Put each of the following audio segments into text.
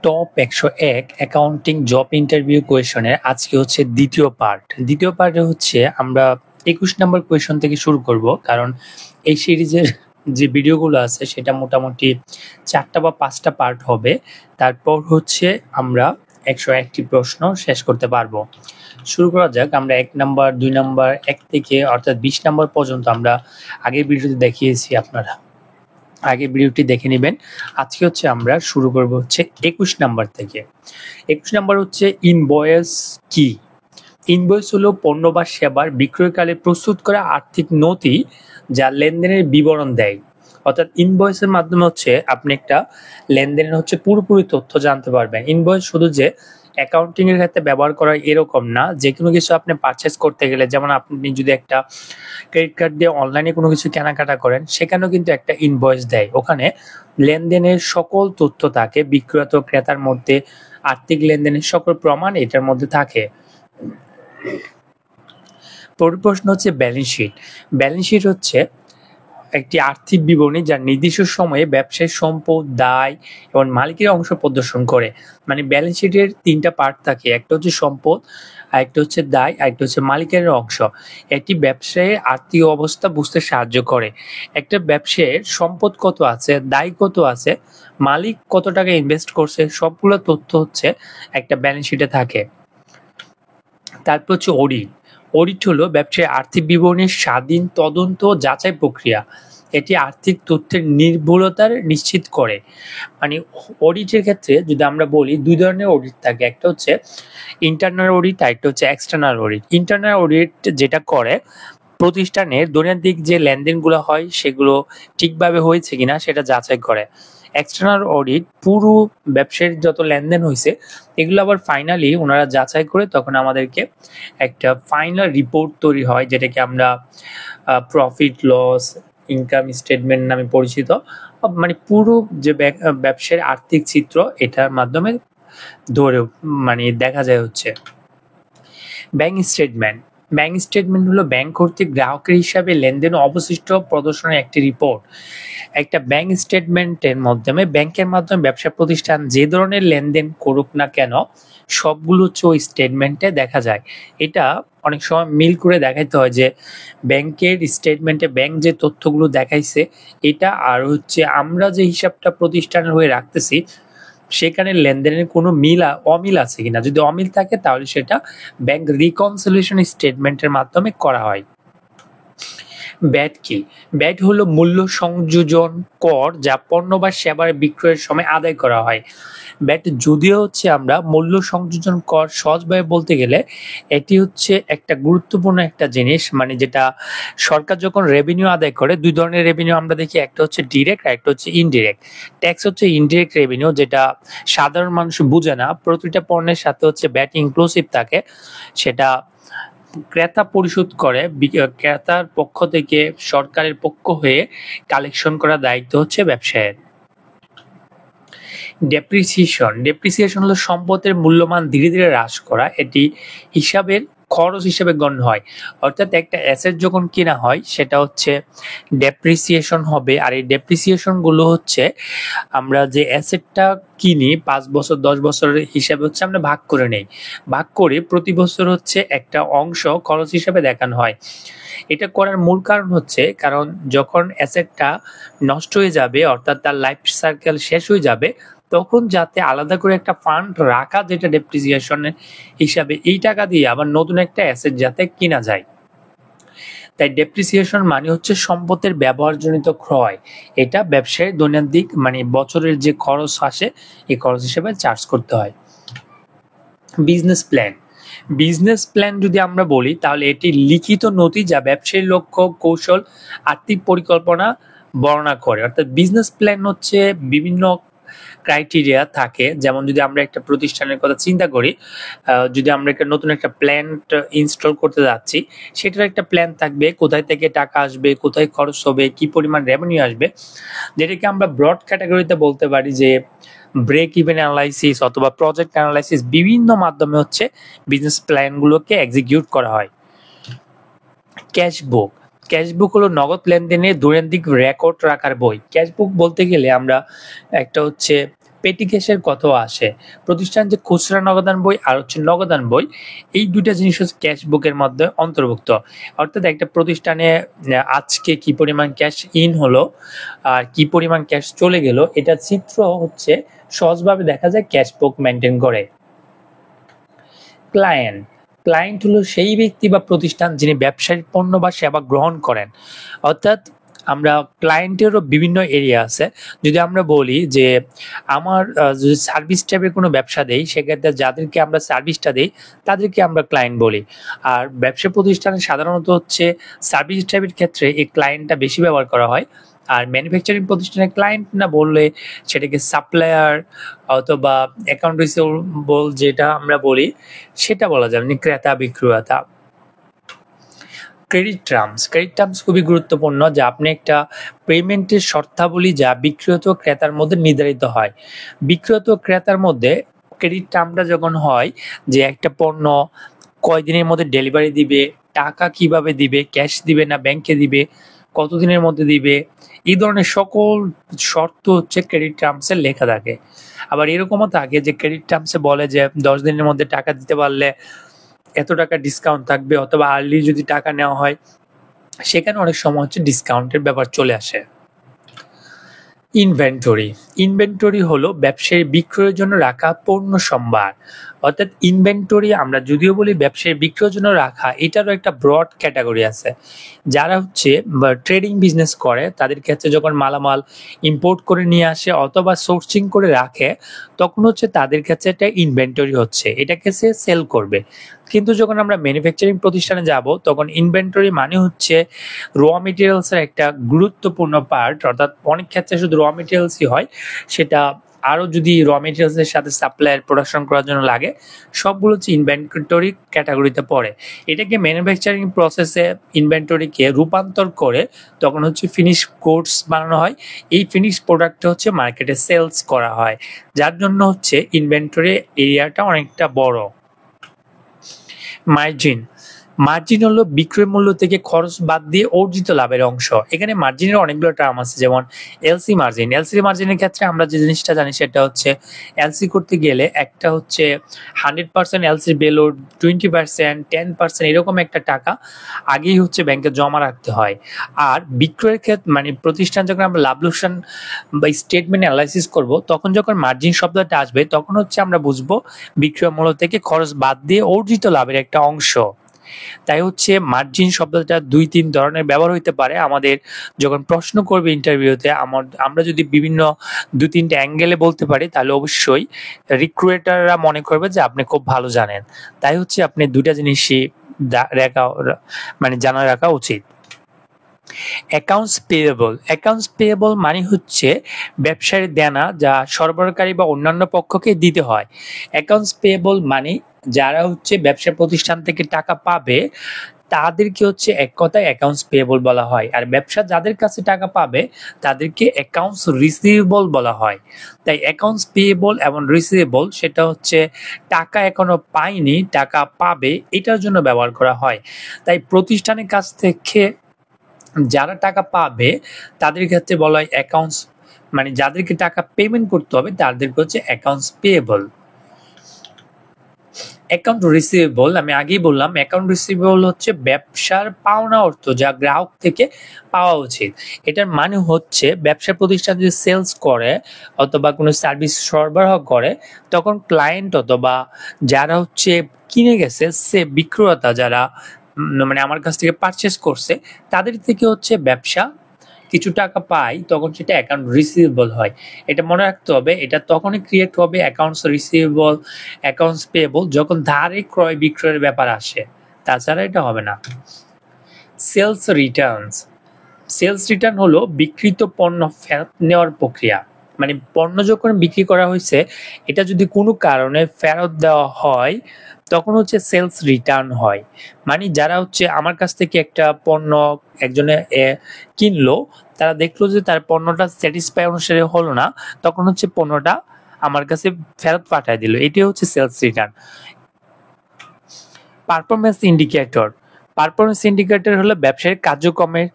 Top ১০১ accounting job interview কোয়েশনের আজকে হচ্ছে দ্বিতীয় পার্ট। দ্বিতীয় পার্টে হচ্ছে আমরা ২১ নম্বর কোয়েশন থেকে শুরু করব, কারণ এই সিরিজের যে ভিডিওগুলো আছে সেটা মোটামুটি ৪টা বা ৫টা পার্ট হবে। তারপর হচ্ছে আমরা ১০১টি প্রশ্ন শেষ করতে পারবো। শুরু করা যাক। আমরা ১ নাম্বার, ২ নাম্বার, ১ থেকে অর্থাৎ ২০ নাম্বার পর্যন্ত আমরা আগের ভিডিওতে দেখিয়েছি, আপনারা আগে ভিডিওটি দেখে নেবেন। আজকে হচ্ছে আমরা শুরু করব হচ্ছে ২১ নাম্বার থেকে। ২১ নাম্বার হচ্ছে ইনভয়েস কি? ইনভয়েস হলো পণ্য বা সেবার বিক্রয়কালে প্রস্তুত করা আর্থিক নথি যা লেনদেনের বিবরণ দেয়। অর্থাৎ ইনভয়েসের মাধ্যমে হচ্ছে আপনি একটা লেনদেনের হচ্ছে পুরোপুরি তথ্য জানতে পারবেন। ইনভয়েস শুধু যে অ্যাকাউন্টিং এর ক্ষেত্রে ব্যবহার করা এরকম না, যে কোনো কিছু আপনি পারচেস করতে গেলে, যেমন আপনি যদি একটা ক্রেডিট কার্ড দিয়ে অনলাইনে কোনো কিছু কেনাকাটা করেন, সেখানেও কিন্তু একটা ইনভয়েস দেয়। ওখানে লেনদেনের সকল তথ্য থাকে, বিক্রেতা ও ক্রেতার মধ্যে আর্থিক লেনদেনের সকল প্রমাণ এটার মধ্যে থাকে। পরের প্রশ্ন হচ্ছে ব্যালেন্স শিট। ব্যালেন্স শিট হচ্ছে একটি আর্থিক বিবরণী যা নির্দিষ্ট সময়ে ব্যবসায়িক সম্পদ, দায় এবং মালিকের অংশ প্রদর্শন করে। মানে ব্যালেন্স শিটের ৩টা পার্ট থাকে, একটা হচ্ছে সম্পদ, আরেকটা হচ্ছে দায়, আরেকটা হচ্ছে মালিকের অংশ। এটি ব্যবসায়ের আর্থিক অবস্থা বুঝতে সাহায্য করে। একটা ব্যবসায়ের সম্পদ কত আছে, দায় কত আছে, মালিক কত টাকা ইনভেস্ট করছে, সবগুলো তথ্য হচ্ছে একটা ব্যালেন্স শিটে থাকে। তারপর হচ্ছে অডিট। অডিট হলো ব্যবসায় আর্থিক বিবরণীর স্বাধীন তদন্ত যাচাই প্রক্রিয়া। এটি আর্থিক তথ্যের নির্ভুলতার নিশ্চিত করে। মানে অডিটের ক্ষেত্রে যদি আমরা বলি, ২ ধরনের অডিট থাকে, একটা হচ্ছে ইন্টারনাল অডিট, আর একটা হচ্ছে এক্সটার্নাল অডিট। ইন্টারনাল অডিট যেটা করে প্রতিষ্ঠানের দৈনন্দিন যে লেনদেনগুলো হয় সেগুলো ঠিকভাবে হয়েছে কিনা সেটা যাচাই করে। এক্সটার্নাল অডিট পুরো ব্যবসার যত লেনদেন হয়েছে এগুলো আবার ফাইনালি ওনারা যাচাই করে তখন আমাদেরকে একটা ফাইনাল রিপোর্ট তৈরি হয়, যেটাকে আমরা প্রফিট লস ইনকাম স্টেটমেন্ট নামে পরিচিত। মানে পুরো যে ব্যবসার আর্থিক চিত্র এটার মাধ্যমে ধরে মানে দেখা যায় হচ্ছে। Bank statement. ব্যাংক স্টেটমেন্ট হলো ব্যাংক কর্তৃক গ্রাহকের হিসাবে লেনদেন অবশিষ্ট প্রদর্শনের একটি রিপোর্ট। একটা ব্যাংক স্টেটমেন্টের মাধ্যমে ব্যাংকের মাধ্যমে ব্যবসা প্রতিষ্ঠান যে ধরনের লেনদেন করুক না কেন সবগুলো হচ্ছে ওই স্টেটমেন্টে দেখা যায়। এটা অনেক সময় মিল করে দেখাইতে হয় যে ব্যাংকের স্টেটমেন্টে ব্যাংক যে তথ্যগুলো দেখাইছে এটা আর হচ্ছে আমরা যে হিসাবটা প্রতিষ্ঠানের হয়ে রাখতেছি সেখানে লেনদেনের কোনো অমিল আছে কিনা। যদি অমিল থাকে তাহলে সেটা ব্যাংক রিকনসিলিয়েশন স্টেটমেন্টের মাধ্যমে করা হয়। ব্যাট কি? ব্যাট হলো মূল্য সংযোজন কর যা পণ্য বা সেবার বিক্রয়ের সময় আদায় করা হয়। ব্যাট যদিও হচ্ছে আমরা মূল্য সংযোজন কর সহজভাবে বলতে গেলে এটি হচ্ছে একটা গুরুত্বপূর্ণ একটা জিনিস, মানে যেটা সরকার যখন রেভিনিউ আদায় করে, ২ ধরনের রেভিনিউ আমরা দেখি, একটা হচ্ছে ডিরেক্ট আর একটা হচ্ছে ইনডিরেক্ট। ট্যাক্স হচ্ছে ইনডিরেক্ট রেভিনিউ, যেটা সাধারণ মানুষ বুঝে না। প্রতিটা পণ্যের সাথে হচ্ছে ব্যাট ইনক্লুসিভ থাকে, সেটা ক্রেতা পরিশোধ করে। ক্রেতার পক্ষ থেকে সরকারের পক্ষ হয়ে কালেকশন করার দায়িত্ব হচ্ছে ব্যবসায়ের। ডেপ্রিসিয়েশন হলো সম্পদের মূল্যমান ধীরে ধীরে হ্রাস করা। এটি হিসাবের খরচ হিসেবে গণ্য হয়। অর্থাৎ একটা অ্যাসেট যখন কেনা হয় সেটা হচ্ছে ডেপ্রিসিয়েশন হবে। আর এই ডেপ্রিসিয়েশন গুলো হচ্ছে আমরা যে অ্যাসেটটা কিনি ৫ বছর ১০ বছরের হিসাবে হচ্ছে আমরা ভাগ করে নেই। ভাগ করে প্রতি বছর হচ্ছে একটা অংশ খরচ হিসাবে দেখানো হয়। এটা করার মূল কারণ হচ্ছে, কারণ যখন অ্যাসেটটা নষ্ট হয়ে যাবে অর্থাৎ তার লাইফ সার্কেল শেষ হয়ে যাবে তখন যাতে আলাদা করে একটা ফান্ড রাখা, যেটা ডেপ্রিসিয়েশনের হিসাবে এই টাকা দিয়ে আবার নতুন একটা অ্যাসেট যাতে কিনা যায়। তাই ডেপ্রিসিয়েশন মানে হচ্ছে সম্পদের ব্যবহারজনিত ক্রয়। এটা ব্যবসায়ের দৈনন্দিন মানে বছরের যে খরচ আসে এই খরচ হিসেবে চার্জ করতে হয়। Business plan. বিজনেস প্ল্যান যদি আমরা বলি তাহলে এটি লিখিত নথি যা ব্যবসায়ী লক্ষ্য, কৌশল, আর্থিক পরিকল্পনা বর্ণনা করে। অর্থাৎ বিজনেস প্ল্যান হচ্ছে বিভিন্ন ক্রাইটেরিয়া থাকে। যেমন যদি আমরা একটা প্রতিষ্ঠানের কথা চিন্তা করি, যদি আমরা একটা নতুন একটা প্ল্যান্ট ইনস্টল করতে যাচ্ছি, সেটার একটা প্ল্যান থাকবে, কোথায় থেকে টাকা আসবে, কোথায় খরচ হবে, কি পরিমাণ রেভিনিউ আসবে, যেটাকে আমরা ব্রড ক্যাটাগরিতে বলতে পারি যে ব্রেক ইভেন অ্যানালাইসিস অথবা প্রজেক্ট অ্যানালাইসিস। বিভিন্ন মাধ্যমে হচ্ছে বিজনেস প্ল্যানগুলোকে এক্সিকিউট করা হয়। ক্যাশবুক। ক্যাশবুক হলো নগদ লেনদেনের দৈনন্দিন রেকর্ড রাখার বই। ক্যাশবুক বলতে গেলে আমরা একটা হচ্ছে পেটি ক্যাশের কথাও আসে। প্রতিষ্ঠান যে খুচরা নগদান বই আর হচ্ছে নগদান বই, এই দুইটা জিনিস হচ্ছে ক্যাশ বুকের মধ্যে অন্তর্ভুক্ত। অর্থাৎ একটা প্রতিষ্ঠানে আজকে কি পরিমাণ ক্যাশ ইন হলো আর কি পরিমাণ ক্যাশ চলে গেল, এটা চিত্র হচ্ছে সহজভাবে দেখা যায় ক্যাশ বুক মেনটেন করে। ক্লায়েন্ট ক্লায়েন্ট হলো সেই ব্যক্তি বা প্রতিষ্ঠান যিনি ব্যবসায়িক পণ্য বা সেবা গ্রহণ করেন। অর্থাৎ আমরা ক্লায়েন্টেরও বিভিন্ন এরিয়া আছে। যদি আমরা বলি যে আমার যদি সার্ভিস টাইপের কোনো ব্যবসা দেই, সেক্ষেত্রে যাদেরকে আমরা সার্ভিসটা দিই তাদেরকে আমরা ক্লায়েন্ট বলি। আর ব্যবসা প্রতিষ্ঠানে সাধারণত হচ্ছে সার্ভিস টাইপের ক্ষেত্রে এই ক্লায়েন্টটা বেশি ব্যবহার করা হয়। আর ম্যানুফ্যাকচারিং প্রতিষ্ঠানে ক্লায়েন্ট না বললে সেটাকে সাপ্লায়ার অথবা অ্যাকাউন্ট রিসিভেবল যেটা আমরা বলি সেটা বলা যাবে, মানে ক্রেতা বিক্রেতা। ক্রেডিট টার্মস খুবই গুরুত্বপূর্ণ, যা আপনি একটা পেমেন্টের শর্তাবলী যা বিক্রেতা ও ক্রেতার মধ্যে নির্ধারিত হয়। বিক্রেতা ও ক্রেতার মধ্যে ক্রেডিট টার্মটা যখন হয় যে একটা পণ্য কয়দিনের মধ্যে ডেলিভারি দিবে, টাকা কিভাবে দিবে, ক্যাশ দিবে না ব্যাংকে দিবে, কতদিনের মধ্যে দিবে, এই ধরনের সকল শর্ত হচ্ছে ক্রেডিট টার্মসে লেখা থাকে। আবার এরকমও থাকে যে ক্রেডিট টার্মসে বলে যে 10 দিনের মধ্যে টাকা দিতে পারলে এত টাকা ডিসকাউন্ট থাকবে, অথবা আর্লি যদি টাকা নেওয়া হয় সেখানে অনেক সময় হচ্ছে ডিসকাউন্টের ব্যাপার চলে আসে। ইনভেন্টরি হলো ব্যবসায়ী বিক্রয়ের জন্য রাখা পণ্য সম্ভার। অর্থাৎ ইনভেন্টরি আমরা যদিও বলি ব্যবসায়ী বিক্রয়ের জন্য রাখা, এটারও একটা ব্রড ক্যাটাগরি আছে। যারা হচ্ছে ট্রেডিং বিজনেস করে তাদের ক্ষেত্রে যখন মালামাল ইম্পোর্ট করে নিয়ে আসে অথবা সোর্সিং করে রাখে, তখন হচ্ছে তাদের ক্ষেত্রে একটা ইনভেন্টরি হচ্ছে, এটাকে সে সেল করবে। কিন্তু যখন আমরা ম্যানুফ্যাকচারিং প্রতিষ্ঠানে যাব, তখন ইনভেন্টরি মানে হচ্ছে র মেটেরিয়ালসের একটা গুরুত্বপূর্ণ পার্ট। অর্থাৎ অনেক ক্ষেত্রে শুধু র মেটেরিয়ালসই হয়, সেটা আরও যদি র মেটেরিয়ালসের সাথে সাপ্লায়ার প্রোডাকশন করার জন্য লাগে, সবগুলো হচ্ছে ইনভেন্টরি ক্যাটাগরিতে পড়ে। এটাকে ম্যানুফ্যাকচারিং প্রসেসে ইনভেন্টরিকে রূপান্তর করে তখন হচ্ছে ফিনিশ গুডস বানানো হয়। এই ফিনিশ প্রোডাক্টটা হচ্ছে মার্কেটে সেলস করা হয়, যার জন্য হচ্ছে ইনভেন্টরি এরিয়াটা অনেকটা বড়। মার্জিন হলো বিক্রয় মূল্য থেকে খরচ বাদ দিয়ে অর্জিত লাভের অংশ। এখানে মার্জিনের অনেকগুলো টার্ম আছে, যেমন এলসি মার্জিনের ক্ষেত্রে আমরা যে জিনিসটা জানি সেটা হচ্ছে এলসি করতে গেলে একটা হচ্ছে 100% এলসি ভ্যালু, 20%, 10% এরকম একটা টাকা আগেই হচ্ছে ব্যাংকে জমা রাখতে হয়। আর বিক্রয়ের ক্ষেত্রে মানে প্রতিষ্ঠান যখন আমরা লাভ লোকসান বা স্টেটমেন্ট অ্যানালাইসিস করব, তখন যখন মার্জিন শব্দটা আসবে তখন হচ্ছে আমরা বুঝবো বিক্রয় মূল্য থেকে খরচ বাদ দিয়ে অর্জিত লাভের একটা অংশ। তাই হচ্ছে মার্জিন শব্দটা 2-3 ধরনের ব্যবহার হইতে পারে। আমাদের যখন প্রশ্ন করবে ইন্টারভিউতে, আমরা যদি বিভিন্ন 2-3টা অ্যাঙ্গেলে বলতে পারি, তাহলে অবশ্যই রিক্রুয়েটাররা মনে করবে যে আপনি খুব ভালো জানেন। তাই হচ্ছে আপনি দুইটা জিনিসই জানা রাখা উচিত। অ্যাকাউন্টস পেয়েবল মানে হচ্ছে ব্যবসায়ের দেনা যা সরবরাহকারী বা অন্যান্য পক্ষকে দিতে হয়। অ্যাকাউন্টস পেয়েবল মানে যারা হচ্ছে ব্যবসা প্রতিষ্ঠান থেকে টাকা পাবে তাদেরকে হচ্ছে এক কথায় অ্যাকাউন্টস পেয়েবল বলা হয়। আর ব্যবসা যাদের কাছে টাকা পাবে তাদেরকে অ্যাকাউন্টস রিসিভেবল বলা হয়। তাই অ্যাকাউন্টস পেয়েবল এবং রিসিভেবল সেটা হচ্ছে টাকা এখনো পায়নি, টাকা পাবে, এটার জন্য ব্যবহার করা হয়। তাই প্রতিষ্ঠানের কাছ থেকে যারা টাকা পাবে তাদের ক্ষেত্রে বলা হয় অ্যাকাউন্টস, মানে যাদেরকে টাকা পেমেন্ট করতে হবে তাদেরকে হচ্ছে অ্যাকাউন্টস পেয়েবল। অ্যাকাউন্ট রিসিভেবল, আমি আগেই বললাম অ্যাকাউন্ট রিসিভেবল হচ্ছে ব্যবসার পাওনা অর্থ যা গ্রাহক থেকে পাওয়া উচিত। এটার মানে হচ্ছে ব্যবসা প্রতিষ্ঠান যদি সেলস করে অথবা কোনো সার্ভিস সরবরাহ করে, তখন ক্লায়েন্ট অথবা যারা হচ্ছে কিনে গেছে, সে বিক্রেতা যারা মানে আমার কাছ থেকে পারচেস করছে, তাদের থেকে হচ্ছে ব্যবসা কিছু টাকা পাই, তখন সেটা অ্যাকাউন্ট রিসিভেবল হয়। এটা মনে রাখতে হবে, এটা তখনই ক্রিয়েট হবে অ্যাকাউন্টস রিসিভেবল, অ্যাকাউন্টস পেয়েবল যখন ধারে ক্রয় বিক্রয়ের ব্যাপার আসে, তাছাড়া এটা হবে না। সেলস রিটার্ন হলো বিক্রিত পণ্য ফেরত নেওয়ার প্রক্রিয়া। মানে পণ্য যখন বিক্রি করা হয়েছে, এটা যদি কোনো কারণে ফেরত দেওয়া হয় তখন হচ্ছে সেলস রিটার্ন হয়। মানে যারা হচ্ছে আমার কাছ থেকে একটা পণ্য একজনে কিনলো, তারা দেখলো যে তার পণ্যটা স্যাটিসফাই অনুসারে হলো না, তখন হচ্ছে পণ্যটা আমার কাছে ফেরত পাঠায় দিল, এটাই হচ্ছে sales return. Performance indicator performance indicator হলো ব্যবসায়িক কার্যক্রমের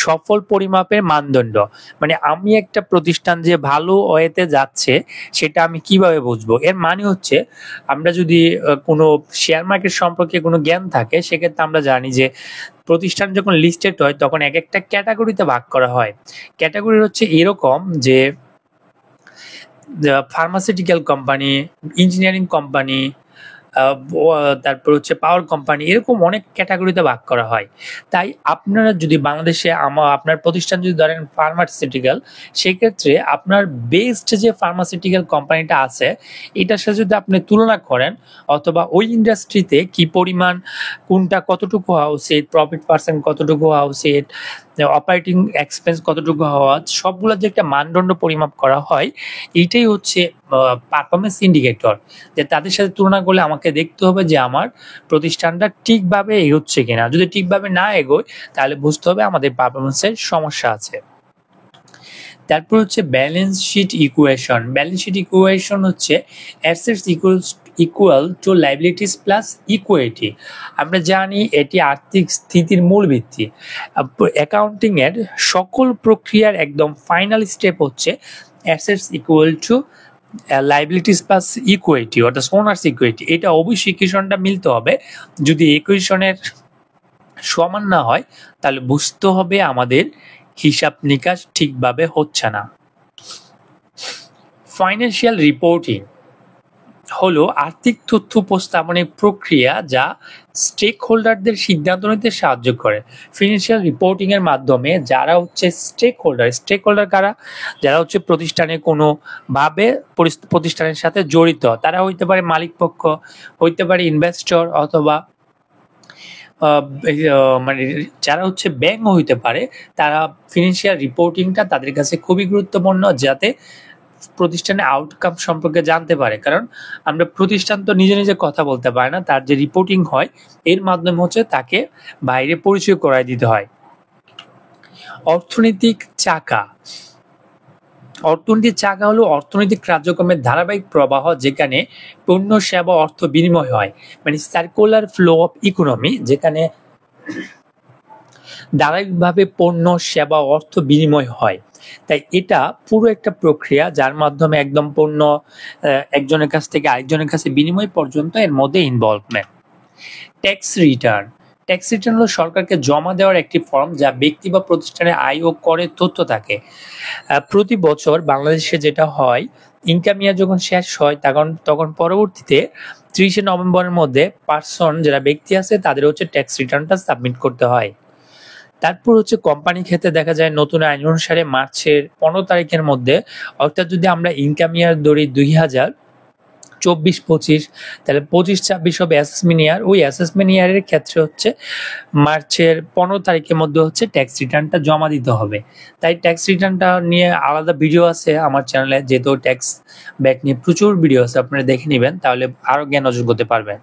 সফল পরিমাপের মানদণ্ড। মানে আমি একটা প্রতিষ্ঠান যে ভালো ওয়েতে যাচ্ছে সেটা আমি কিভাবে বুঝবো? এর মানে হচ্ছে আমরা যদি কোনো শেয়ার মার্কেট সম্পর্কে কোনো জ্ঞান থাকে সেক্ষেত্রে আমরা জানি যে প্রতিষ্ঠান যখন লিস্টেড হয় তখন এক একটা ক্যাটাগরিতে ভাগ করা হয়। ক্যাটাগরি হচ্ছে এরকম যে ফার্মাসিউটিক্যাল কোম্পানি, ইঞ্জিনিয়ারিং কোম্পানি, তারপর হচ্ছে পাওয়ার কোম্পানি, এরকম অনেক ক্যাটাগরিতে ভাগ করা হয়। তাই আপনারা যদি বাংলাদেশে আপনার প্রতিষ্ঠান যদি ধরেন ফার্মাসিউটিক্যাল, সেক্ষেত্রে আপনার বেস্ট যে ফার্মাসিউটিক্যাল কোম্পানিটা আছে এটার সাথে যদি আপনি তুলনা করেন, অথবা ওই ইন্ডাস্ট্রিতে কি পরিমাণ, কোনটা কতটুকু হওয়া উচিত, প্রফিট পার্সেন্ট কতটুকু হওয়া উচিত, অপারেটিং এক্সপেন্স কতটুকু হওয়া, সবগুলো যে একটা মানদণ্ড পরিমাপ করা হয়, এইটাই হচ্ছে পারফরমেন্স ইন্ডিকেটর। যে তাদের সাথে তুলনা করলে আমাকে দেখতে হবে যে আমার প্রতিষ্ঠানটা ঠিকভাবে এগোচ্ছে কিনা। যদি ঠিকভাবে না এগোয় তাহলে বুঝতে হবে আমাদের পারফরমেন্সের সমস্যা আছে। তারপর হচ্ছে balance sheet equation. Balance sheet equation হচ্ছে assets equal to liabilities plus equity. আমরা জানি এটি আর্থিক স্থিতির মূল ভিত্তি। অ্যাকাউন্টিং এর সকল প্রক্রিয়ার একদম ফাইনাল স্টেপ হচ্ছে assets equal to liabilities plus equity, অর্থাৎ ওনার্স ইকুইটি। এটা অবশ্যই ইকুয়েশনটা মিলতে হবে। যদি ইকুয়েশনের সমান না হয় তাহলে বুঝতে হবে আমাদের হিসাব নিকাশ ঠিকভাবে হচ্ছে না। ফাইন্যান্সিয়াল রিপোর্টিং হলো আর্থিক তথ্য উপস্থাপনের প্রক্রিয়া যা স্টেক হোল্ডারদের সিদ্ধান্ত নিতে সাহায্য করে। ফিনান্সিয়াল রিপোর্টিং এর মাধ্যমে যারা হচ্ছে স্টেক হোল্ডার কারা? যারা হচ্ছে প্রতিষ্ঠানে কোনো ভাবে প্রতিষ্ঠানের সাথে জড়িত, তারা হইতে পারে মালিক পক্ষ, হইতে পারে ইনভেস্টর, অথবা মানে যারা হচ্ছে ব্যাংক হইতে পারে। তারা ফিনান্সিয়াল রিপোর্টিংটা তাদের কাছে খুবই গুরুত্বপূর্ণ, যাতে প্রতিষ্ঠানের আউটকাম সম্পর্কে জানতে পারে। কারণ আমরা প্রতিষ্ঠান তো নিজে নিজে কথা বলতে পারে না, তার যে রিপোর্টিং হয় এর মাধ্যমে হচ্ছে তাকে বাইরে পরিচয় করায় দিতে হয়। অর্থনৈতিক চাকা। অর্থনৈতিক চাকা হলো অর্থনৈতিক কার্যক্রমের ধারাবাহিক প্রবাহ, যেখানে পণ্য সেবা অর্থ বিনিময় হয়। মানে সার্কুলার ফ্লো অফ ইকোনমি, যেখানে ধারাবাহিকভাবে পণ্য সেবা অর্থ বিনিময় হয়। তাই এটা পুরো একটা প্রক্রিয়া যার মাধ্যমে একদম পণ্য একজনের কাছ থেকে আরেকজনের কাছে বিনিময় পর্যন্ত এর মধ্যে involvement. Tax return. Tax return হলো সরকারকে জমা দেওয়ার একটি ফর্ম যা ব্যক্তি বা প্রতিষ্ঠানের আয় ও করের তথ্য থাকে। প্রতি বছর বাংলাদেশে যেটা হয়, ইনকাম ইয়ার যখন শেষ হয় তখন পরবর্তীতে 30শে নভেম্বরের মধ্যে পার্সন, যারা ব্যক্তি আছে, তাদের হচ্ছে ট্যাক্স রিটার্নটা সাবমিট করতে হয়। তারপর হচ্ছে কোম্পানি ক্ষেত্রে দেখা যায় নতুন আইন অনুসারে মার্চের 15 তারিখের মধ্যে, অর্থাৎ যদি আমরা ইনকাম ইয়ার ধরি 2024-25, তাহলে 25-26 হবে অ্যাসেসমেন্ট ইয়ার। ওই অ্যাসেসমেন্ট ইয়ারের ক্ষেত্রে হচ্ছে মার্চের 15 তারিখের মধ্যে হচ্ছে ট্যাক্স রিটার্নটা জমা দিতে হবে। তাই ট্যাক্স রিটার্নটা নিয়ে আলাদা ভিডিও আছে আমার চ্যানেলে, যেহেতু ট্যাক্স ব্যাক নিয়ে প্রচুর ভিডিও আছে, আপনারা দেখে নেবেন, তাহলে আরো জ্ঞান অর্জন করতে পারবেন।